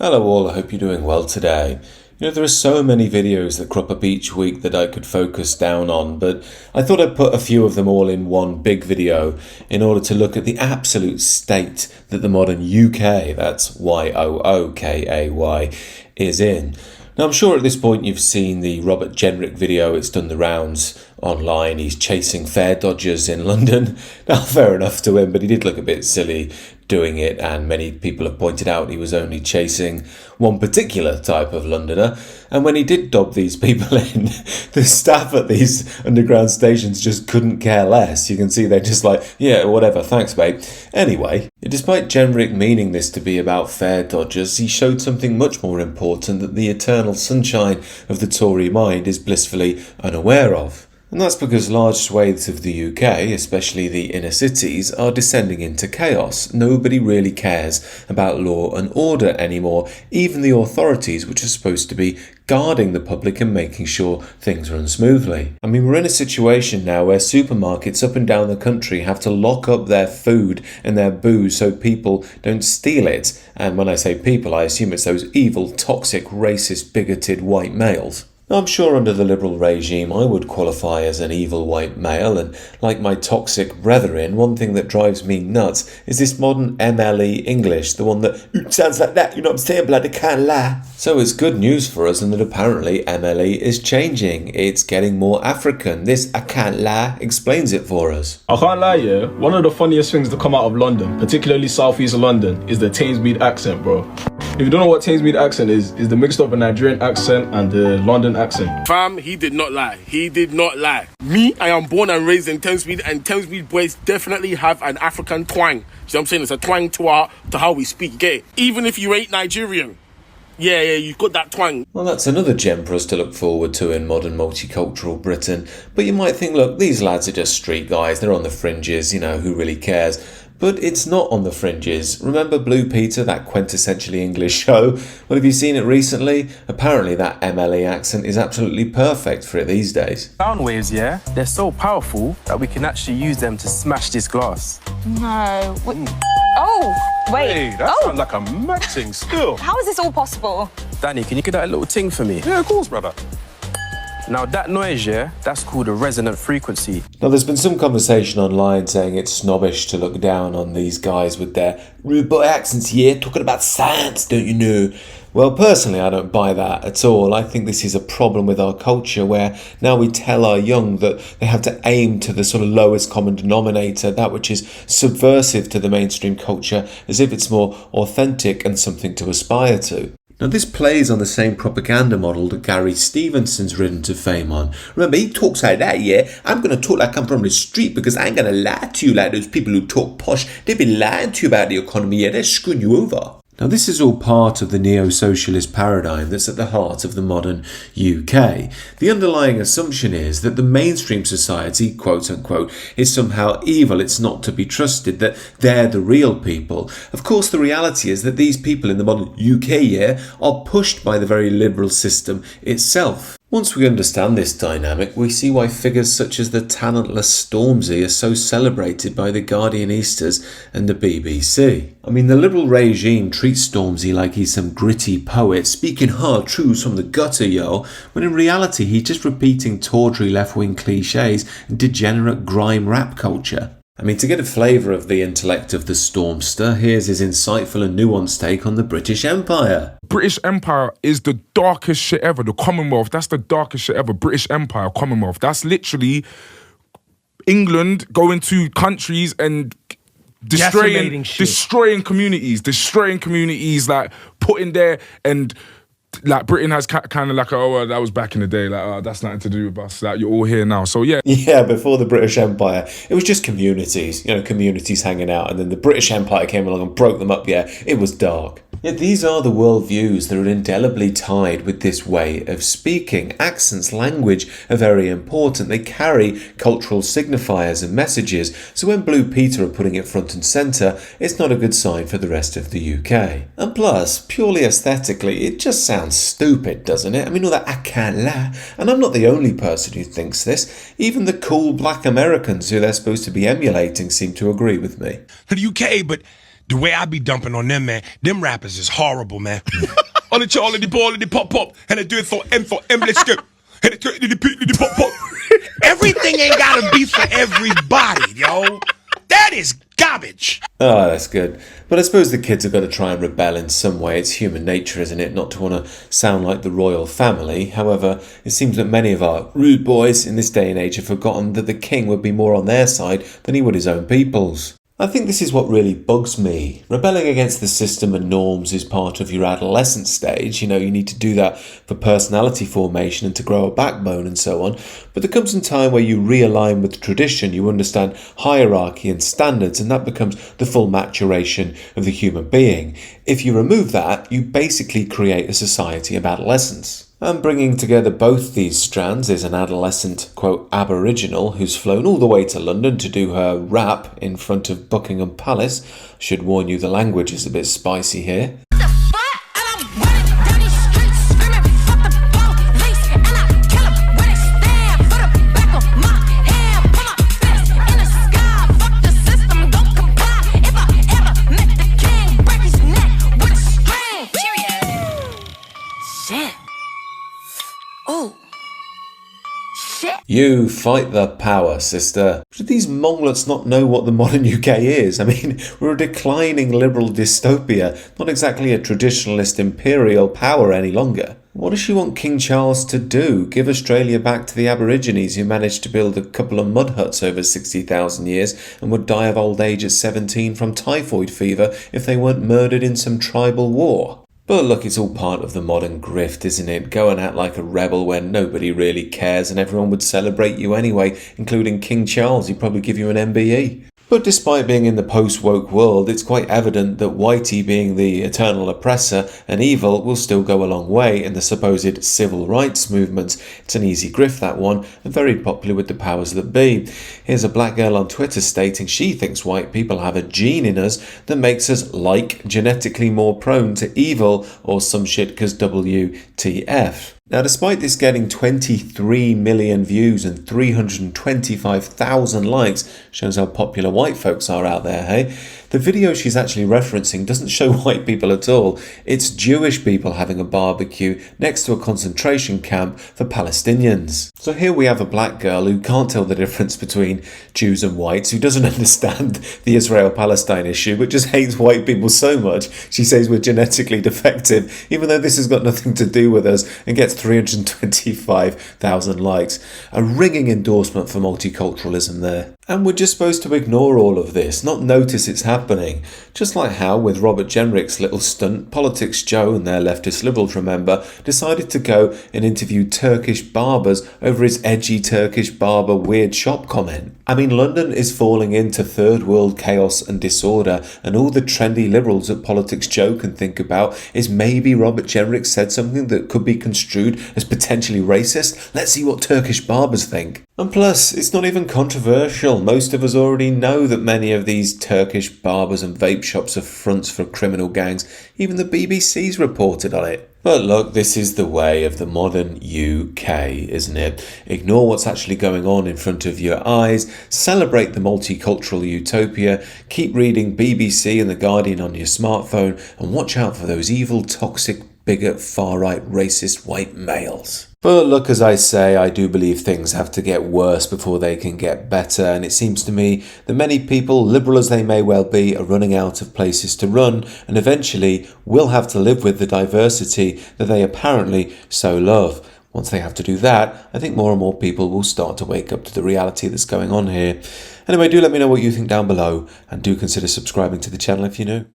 Hello all, I hope you're doing well today. There are so many videos that crop up each week that I could focus down on, but I thought I'd put a few of them all in one big video in order to look at the absolute state that the modern UK, that's Y-O-O-K-A-Y, is in. Now, I'm sure at this point you've seen the Robert Jenrick video. It's done the rounds online. He's chasing fare dodgers in London. Now, fair enough to him, but he did look a bit silly doing it, and many people have pointed out he was only chasing one particular type of Londoner. And when he did dob these people in, the staff at these underground stations just couldn't care less. You can see they're just like, yeah, whatever, thanks mate. Anyway, despite Jenrick meaning this to be about fare dodgers, he showed something much more important that the eternal sunshine of the Tory mind is blissfully unaware of. And that's because large swathes of the UK, especially the inner cities, are descending into chaos. Nobody really cares about law and order anymore, even the authorities which are supposed to be guarding the public and making sure things run smoothly. I mean, we're in a situation now where supermarkets up and down the country have to lock up their food and their booze so people don't steal it. And when I say people, I assume it's those evil, toxic, racist, bigoted white males. I'm sure under the Liberal regime I would qualify as an evil white male, and like my toxic brethren, one thing that drives me nuts is this modern MLE English, the one that sounds like that, you know what I'm saying, blood, I can't lie. So it's good news for us in that apparently MLE is changing. It's getting more African. This I can't lie explains it for us. I can't lie, yeah, one of the funniest things to come out of London, particularly southeast London, is the Thamesmead accent, bro. If you don't know what Thamesmead accent is the mixed up a Nigerian accent and the London accent. Fam, he did not lie. He did not lie. Me, I am born and raised in Thamesmead, and Thamesmead boys definitely have an African twang. You know what I'm saying? It's a twang to how we speak, gay. Even if you ain't Nigerian. Yeah, you've got that twang. Well, that's another gem for us to look forward to in modern multicultural Britain. But you might think, look, these lads are just street guys. They're on the fringes, who really cares? But it's not on the fringes. Remember Blue Peter, that quintessentially English show? Well, have you seen it recently? Apparently that MLE accent is absolutely perfect for it these days. Sound waves, yeah? They're so powerful that we can actually use them to smash this glass. No. Oh, wait. Hey, that sounds like a matching skill. How is this all possible? Danny, can you get that little ting for me? Yeah, of course, brother. Now that noise, yeah, that's called a resonant frequency. Now there's been some conversation online saying it's snobbish to look down on these guys with their rude boy accents here, talking about science, don't you know? Well, personally, I don't buy that at all. I think this is a problem with our culture where now we tell our young that they have to aim to the sort of lowest common denominator, that which is subversive to the mainstream culture, as if it's more authentic and something to aspire to. Now this plays on the same propaganda model that Gary Stevenson's ridden to fame on. Remember, he talks like that, yeah? I'm going to talk like I'm from the street because I ain't going to lie to you like those people who talk posh. They've been lying to you about the economy, yeah? They're screwing you over. Now this is all part of the neo-socialist paradigm that's at the heart of the modern UK. The underlying assumption is that the mainstream society, quote unquote, is somehow evil, it's not to be trusted, that they're the real people. Of course the reality is that these people in the modern UK are pushed by the very liberal system itself. Once we understand this dynamic, we see why figures such as the talentless Stormzy are so celebrated by the Guardianistas and the BBC. I mean, the Liberal regime treats Stormzy like he's some gritty poet, speaking hard truths from the gutter, yo, when in reality he's just repeating tawdry left-wing cliches and degenerate grime rap culture. I mean, to get a flavour of the intellect of the Stormster, here's his insightful and nuanced take on the British Empire. British Empire is the darkest shit ever. The Commonwealth, that's the darkest shit ever. British Empire, Commonwealth. That's literally England going to countries and destroying communities, like putting there and... Like Britain has kind of like, that was back in the day, like, that's nothing to do with us, like, you're all here now, so yeah. Yeah, before the British Empire, it was just communities, communities hanging out, and then the British Empire came along and broke them up, it was dark. Yet these are the worldviews that are indelibly tied with this way of speaking. Accents, language are very important. They carry cultural signifiers and messages. So when Blue Peter are putting it front and centre, it's not a good sign for the rest of the UK. And plus, purely aesthetically, it just sounds stupid, doesn't it? I mean, all that I can't lie. And I'm not the only person who thinks this. Even the cool black Americans who they're supposed to be emulating seem to agree with me. To the UK, but the way I be dumping on them, man, them rappers is horrible, man. On the Charlie, the ball, the pop, and they do it for M, let's go. And the pop, pop. Everything ain't gotta be for everybody, yo. That is garbage. Oh, that's good. But I suppose the kids have got to try and rebel in some way. It's human nature, isn't it, not to want to sound like the royal family. However, it seems that many of our rude boys in this day and age have forgotten that the king would be more on their side than he would his own people's. I think this is what really bugs me. Rebelling against the system and norms is part of your adolescent stage. You need to do that for personality formation and to grow a backbone and so on. But there comes a time where you realign with tradition, you understand hierarchy and standards, and that becomes the full maturation of the human being. If you remove that, you basically create a society of adolescents. And bringing together both these strands is an adolescent, quote, Aboriginal who's flown all the way to London to do her rap in front of Buckingham Palace. Should warn you, the language is a bit spicy here. You fight the power, sister. Should these monglets not know what the modern UK is? I mean, we're a declining liberal dystopia, not exactly a traditionalist imperial power any longer. What does she want King Charles to do? Give Australia back to the Aborigines who managed to build a couple of mud huts over 60,000 years and would die of old age at 17 from typhoid fever if they weren't murdered in some tribal war? But look, it's all part of the modern grift, isn't it? Go and act like a rebel when nobody really cares and everyone would celebrate you anyway, including King Charles. He'd probably give you an MBE. But despite being in the post-woke world, it's quite evident that Whitey, being the eternal oppressor and evil, will still go a long way in the supposed civil rights movements. It's an easy grift, that one, and very popular with the powers that be. Here's a black girl on Twitter stating she thinks white people have a gene in us that makes us, genetically more prone to evil or some shit cause WTF. Now, despite this getting 23 million views and 325,000 likes, shows how popular white folks are out there, hey? The video she's actually referencing doesn't show white people at all. It's Jewish people having a barbecue next to a concentration camp for Palestinians. So here we have a black girl who can't tell the difference between Jews and whites, who doesn't understand the Israel-Palestine issue, but just hates white people so much she says we're genetically defective, even though this has got nothing to do with us, and gets 325,000 likes. A ringing endorsement for multiculturalism there. And we're just supposed to ignore all of this, not notice it's happening. Just like how, with Robert Jenrick's little stunt, Politics Joe and their leftist liberals, remember, decided to go and interview Turkish barbers over his edgy Turkish barber weird shop comment. I mean, London is falling into third world chaos and disorder, and all the trendy liberals at Politics Joe can think about is maybe Robert Jenrick said something that could be construed as potentially racist. Let's see what Turkish barbers think. And plus, it's not even controversial. Most of us already know that many of these Turkish barbers and vape shops are fronts for criminal gangs. Even the BBC's reported on it. But look, this is the way of the modern UK, isn't it? Ignore what's actually going on in front of your eyes, celebrate the multicultural utopia, keep reading BBC and The Guardian on your smartphone, and watch out for those evil, toxic, bigot, far-right, racist white males. But look, as I say, I do believe things have to get worse before they can get better, and it seems to me that many people, liberal as they may well be, are running out of places to run, and eventually will have to live with the diversity that they apparently so love. Once they have to do that, I think more and more people will start to wake up to the reality that's going on here. Anyway, do let me know what you think down below, and do consider subscribing to the channel if you're new.